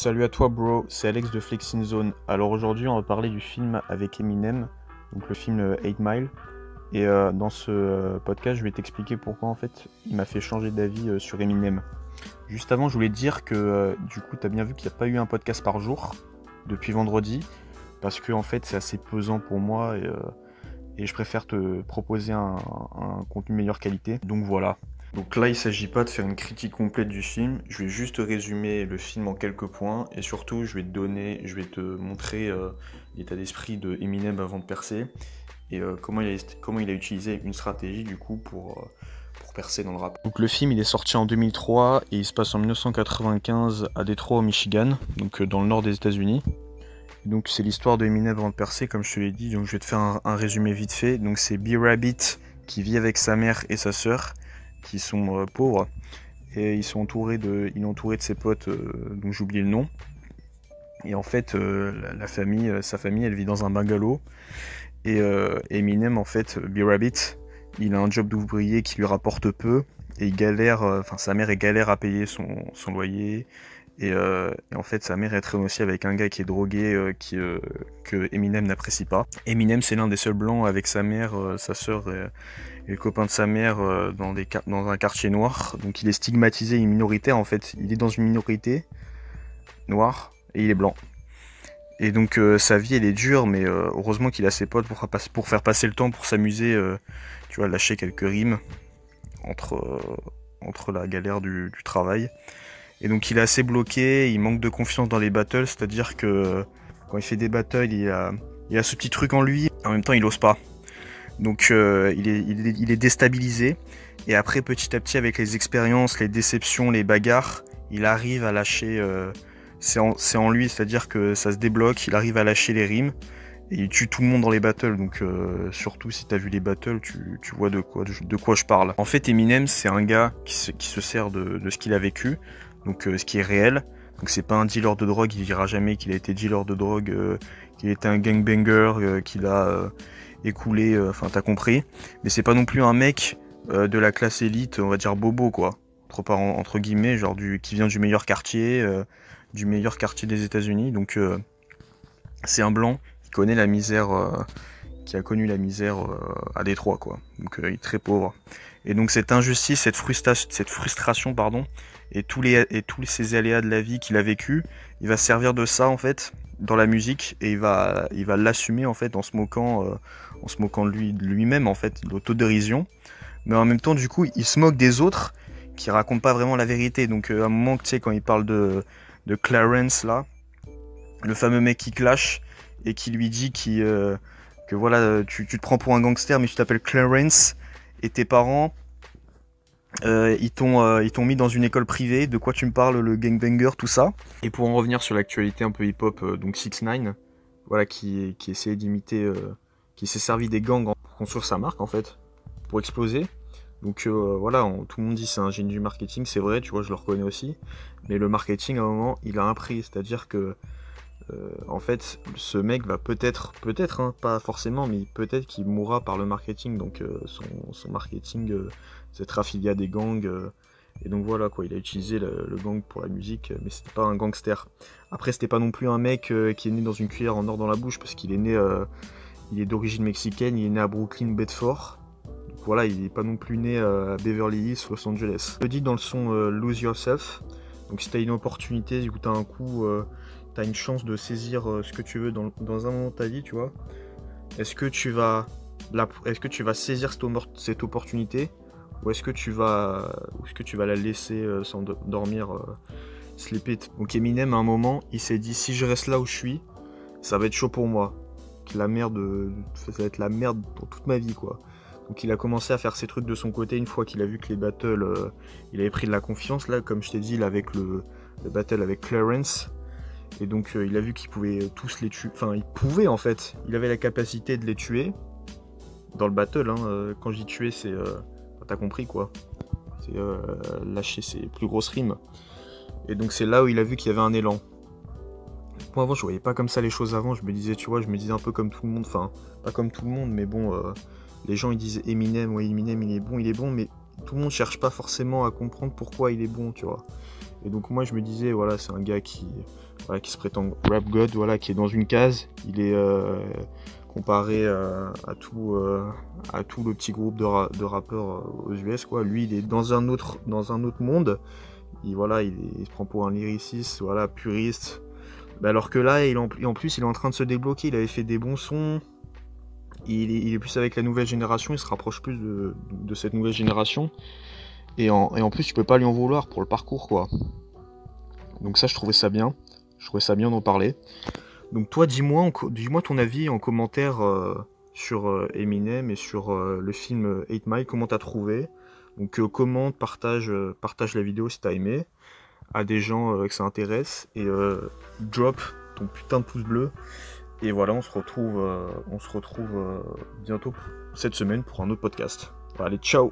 Salut à toi bro, c'est Alex de Flexing Zone. Alors aujourd'hui on va parler du film avec Eminem, donc le film 8 Mile. Et dans ce podcast je vais t'expliquer pourquoi en fait il m'a fait changer d'avis sur Eminem. Juste avant je voulais te dire que du coup t'as bien vu qu'il n'y a pas eu un podcast par jour depuis vendredi. Parce que en fait c'est assez pesant pour moi et je préfère te proposer un contenu de meilleure qualité. Donc voilà. Donc là, il ne s'agit pas de faire une critique complète du film, je vais juste résumer le film en quelques points et surtout je vais te montrer l'état d'esprit de Eminem avant de percer et comment il a utilisé une stratégie du coup pour percer dans le rap. Donc le film il est sorti en 2003 et il se passe en 1995 à Détroit au Michigan, donc dans le nord des États-Unis. Donc c'est l'histoire de Eminem avant de percer comme je te l'ai dit, donc je vais te faire un résumé vite fait. Donc c'est B-Rabbit qui vit avec sa mère et sa sœur qui sont pauvres et il est entouré de ses potes dont j'ai oublié le nom. Et en fait sa famille elle vit dans un bungalow et Eminem en fait B-Rabbit il a un job d'ouvrier qui lui rapporte peu et il galère, sa mère est galère à payer son loyer. Et en fait, sa mère elle traîne aussi avec un gars qui est drogué, que Eminem n'apprécie pas. Eminem, c'est l'un des seuls blancs avec sa mère, sa sœur et le copain de sa mère dans un quartier noir. Donc il est stigmatisé, il est minoritaire en fait. Il est dans une minorité noire et il est blanc. Et donc sa vie elle est dure, mais heureusement qu'il a ses potes pour faire passer le temps, pour s'amuser, tu vois, lâcher quelques rimes entre la galère du travail. Et donc il est assez bloqué, il manque de confiance dans les battles, c'est-à-dire que quand il fait des battles, il a ce petit truc en lui, en même temps il ose pas. Donc il est déstabilisé, et après petit à petit avec les expériences, les déceptions, les bagarres, il arrive à lâcher, c'est en lui, c'est-à-dire que ça se débloque, il arrive à lâcher les rimes, et il tue tout le monde dans les battles, donc surtout si t'as vu les battles, tu vois de quoi je parle. En fait Eminem c'est un gars qui se sert de ce qu'il a vécu, donc ce qui est réel. Donc c'est pas un dealer de drogue, il dira jamais qu'il a été dealer de drogue, qu'il était un gangbanger, qu'il a écoulé, enfin t'as compris. Mais c'est pas non plus un mec de la classe élite, on va dire bobo quoi, entre guillemets, genre qui vient du meilleur quartier des États-Unis. Donc c'est un blanc qui connaît la misère, qui a connu la misère à Détroit quoi. Donc il est très pauvre. Et donc cette injustice, cette frustration pardon, et tous ces aléas de la vie qu'il a vécu, il va servir de ça en fait dans la musique et il va l'assumer en fait en se moquant de lui-même en fait, de l'autodérision. Mais en même temps du coup il se moque des autres qui racontent pas vraiment la vérité. Donc à un moment tu sais quand il parle de Clarence là, le fameux mec qui clash et qui lui dit que voilà tu te prends pour un gangster mais tu t'appelles Clarence et tes parents ils t'ont mis dans une école privée, de quoi tu me parles, le gangbanger, tout ça. Et pour en revenir sur l'actualité un peu hip-hop, donc 6ix9ine, voilà, qui essayait d'imiter, qui s'est servi des gangs pour construire sa marque en fait, pour exploser. Donc voilà, tout le monde dit c'est un génie du marketing, c'est vrai, tu vois, je le reconnais aussi. Mais le marketing à un moment, il a un prix, c'est-à-dire que en fait, ce mec va peut-être, hein, pas forcément, mais peut-être qu'il mourra par le marketing. Donc son marketing, c'est être affilié à des gangs. Et donc voilà quoi, il a utilisé le gang pour la musique, mais c'était pas un gangster. Après, c'était pas non plus un mec qui est né dans une cuillère en or dans la bouche, parce qu'il est né, il est d'origine mexicaine, il est né à Brooklyn, Bedford. Donc voilà, il est pas non plus né à Beverly Hills, Los Angeles. Il le dit dans le son Lose Yourself. Donc si t'as une opportunité, ou t'as un coup, t'as une chance de saisir ce que tu veux dans un moment de ta vie, tu vois. Est-ce que tu vas saisir cette opportunité, ou est-ce que tu vas la laisser sans dormir, sleep it. Donc Eminem à un moment, il s'est dit si je reste là où je suis, ça va être chaud pour moi. Ça va être la merde pour toute ma vie quoi. Donc il a commencé à faire ses trucs de son côté une fois qu'il a vu que les battles, il avait pris de la confiance là, comme je t'ai dit, là, avec le battle avec Clarence. Et donc il a vu qu'il pouvait tous les tuer, enfin il pouvait en fait, il avait la capacité de les tuer dans le battle, hein. Quand je dis tuer c'est, t'as compris quoi, c'est lâcher ses plus grosses rimes. Et donc c'est là où il a vu qu'il y avait un élan. Moi avant je voyais pas comme ça les choses avant, je me disais un peu comme tout le monde, enfin pas comme tout le monde mais bon, les gens ils disaient Eminem, ouais Eminem il est bon, mais tout le monde cherche pas forcément à comprendre pourquoi il est bon, tu vois. Et donc moi je me disais voilà c'est un gars qui voilà, qui se prétend rap god, voilà, qui est dans une case. Il est comparé à tout le petit groupe de rappeurs aux US, quoi. Lui, il est dans un autre monde. Voilà, il se prend pour un lyriciste, voilà, puriste. Alors que là, en plus, il est en train de se débloquer. Il avait fait des bons sons. Il est plus avec la nouvelle génération. Il se rapproche plus de cette nouvelle génération. Et en plus, tu peux pas lui en vouloir pour le parcours, quoi. Donc ça, je trouvais ça bien. Je trouvais ça bien d'en parler. Donc toi, dis-moi ton avis en commentaire sur Eminem et sur le film 8 Mile. Comment t'as trouvé? Donc commente, partage la vidéo si t'as aimé, à des gens que ça intéresse, et drop ton putain de pouce bleu. Et voilà, on se retrouve bientôt cette semaine pour un autre podcast. Allez, ciao!